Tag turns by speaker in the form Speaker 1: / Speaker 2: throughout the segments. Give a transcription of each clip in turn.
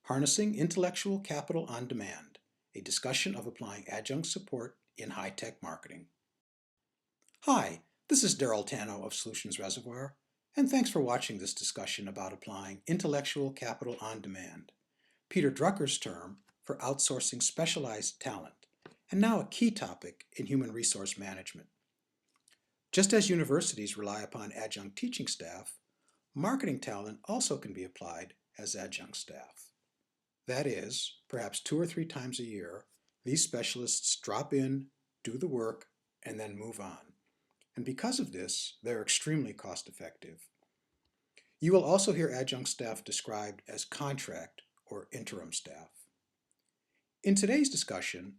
Speaker 1: Harnessing Intellectual Capital on Demand, a discussion of applying adjunct support in high-tech marketing. Hi, this is Daryl Tano of Solutions Reservoir, and thanks for watching this discussion about applying intellectual capital on demand, Peter Drucker's term for outsourcing specialized talent, and now a key topic in human resource management. Just as universities rely upon adjunct teaching staff, marketing talent also can be applied as adjunct staff. That is, perhaps 2 or 3 times a year, these specialists drop in, do the work, and then move on. And because of this, they're extremely cost-effective. You will also hear adjunct staff described as contract or interim staff. In today's discussion,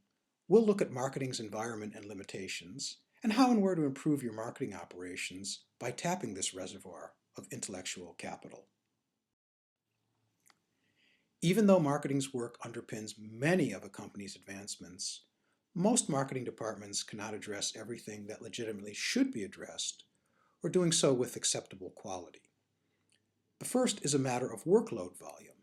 Speaker 1: we'll look at marketing's environment and limitations, and how and where to improve your marketing operations by tapping this reservoir of intellectual capital. Even though marketing's work underpins many of a company's advancements, most marketing departments cannot address everything that legitimately should be addressed, or doing so with acceptable quality. The first is a matter of workload volume.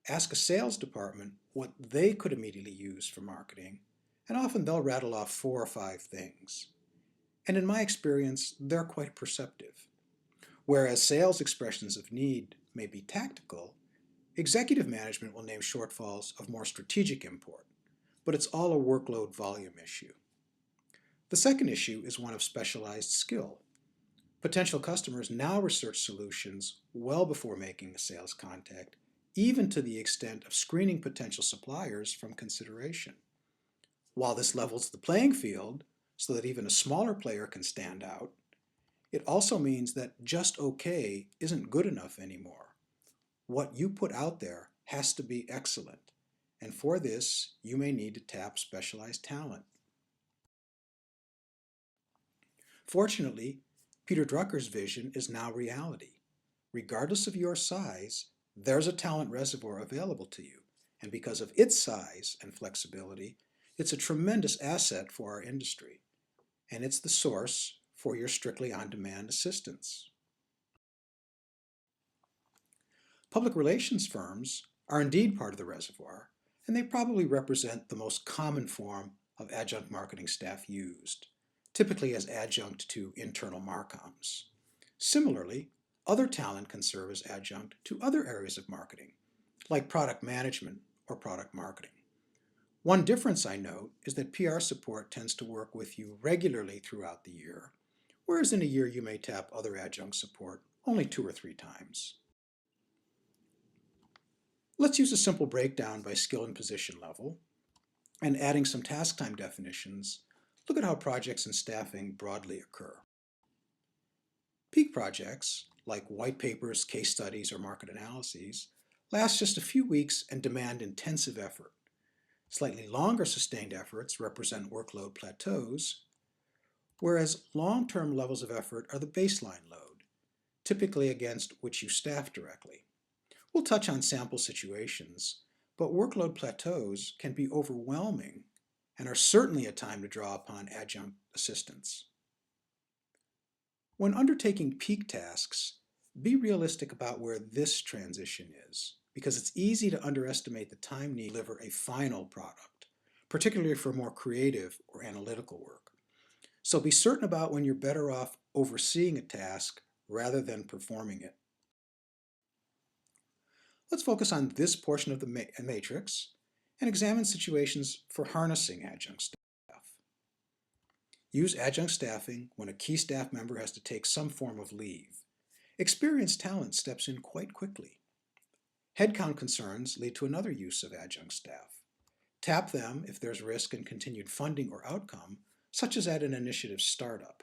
Speaker 1: Ask a sales department what they could immediately use for marketing, and often they'll rattle off 4 or 5 things. And in my experience, they're quite perceptive. Whereas sales expressions of need may be tactical, executive management will name shortfalls of more strategic import, but it's all a workload volume issue. The second issue is one of specialized skill. Potential customers now research solutions well before making a sales contact, even to the extent of screening potential suppliers from consideration. While this levels the playing field so that even a smaller player can stand out, it also means that just okay isn't good enough anymore. What you put out there has to be excellent, and for this, you may need to tap specialized talent. Fortunately, Peter Drucker's vision is now reality. Regardless of your size, there's a talent reservoir available to you, and because of its size and flexibility, it's a tremendous asset for our industry, and it's the source for your strictly on-demand assistance. Public relations firms are indeed part of the reservoir, and they probably represent the most common form of adjunct marketing staff used, typically as adjunct to internal marcoms. Similarly, other talent can serve as adjunct to other areas of marketing, like product management or product marketing. One difference I note is that PR support tends to work with you regularly throughout the year, whereas in a year you may tap other adjunct support only 2 or 3 times. Let's use a simple breakdown by skill and position level, and adding some task time definitions, look at how projects and staffing broadly occur. Peak projects, like white papers, case studies, or market analyses, last just a few weeks and demand intensive effort. Slightly longer sustained efforts represent workload plateaus, whereas long-term levels of effort are the baseline load, typically against which you staff directly. We'll touch on sample situations, but workload plateaus can be overwhelming and are certainly a time to draw upon adjunct assistance. When undertaking peak tasks, be realistic about where this transition is, because it's easy to underestimate the time needed to deliver a final product, particularly for more creative or analytical work. So be certain about when you're better off overseeing a task rather than performing it. Let's focus on this portion of the matrix and examine situations for harnessing adjunct staff. Use adjunct staffing when a key staff member has to take some form of leave. Experienced talent steps in quite quickly. Headcount concerns lead to another use of adjunct staff. Tap them if there's risk in continued funding or outcome, such as at an initiative startup.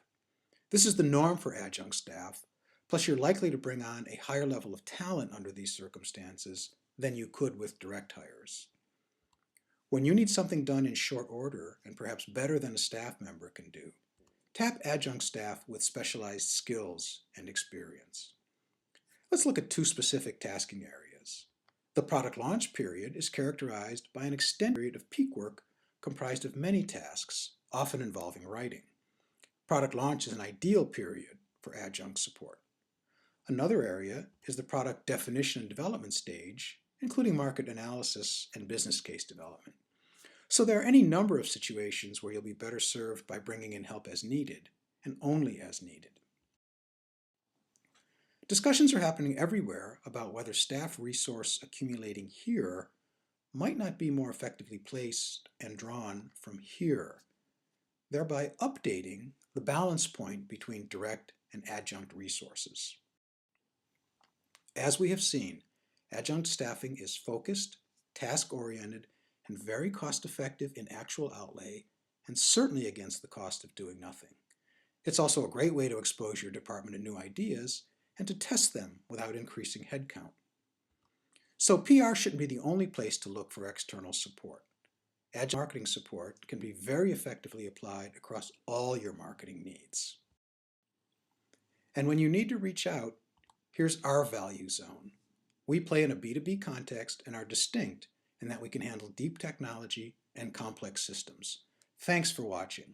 Speaker 1: This is the norm for adjunct staff, plus you're likely to bring on a higher level of talent under these circumstances than you could with direct hires. When you need something done in short order, and perhaps better than a staff member can do, tap adjunct staff with specialized skills and experience. Let's look at 2 specific tasking areas. The product launch period is characterized by an extended period of peak work comprised of many tasks, often involving writing. Product launch is an ideal period for adjunct support. Another area is the product definition and development stage, including market analysis and business case development. So there are any number of situations where you'll be better served by bringing in help as needed, and only as needed. Discussions are happening everywhere about whether staff resource accumulating here might not be more effectively placed and drawn from here, thereby updating the balance point between direct and adjunct resources. As we have seen, adjunct staffing is focused, task-oriented, and very cost-effective in actual outlay, and certainly against the cost of doing nothing. It's also a great way to expose your department to new ideas and to test them without increasing headcount. So PR shouldn't be the only place to look for external support. Adjunct marketing support can be very effectively applied across all your marketing needs. And when you need to reach out, here's our value zone. We play in a B2B context and are distinct in that we can handle deep technology and complex systems. Thanks for watching.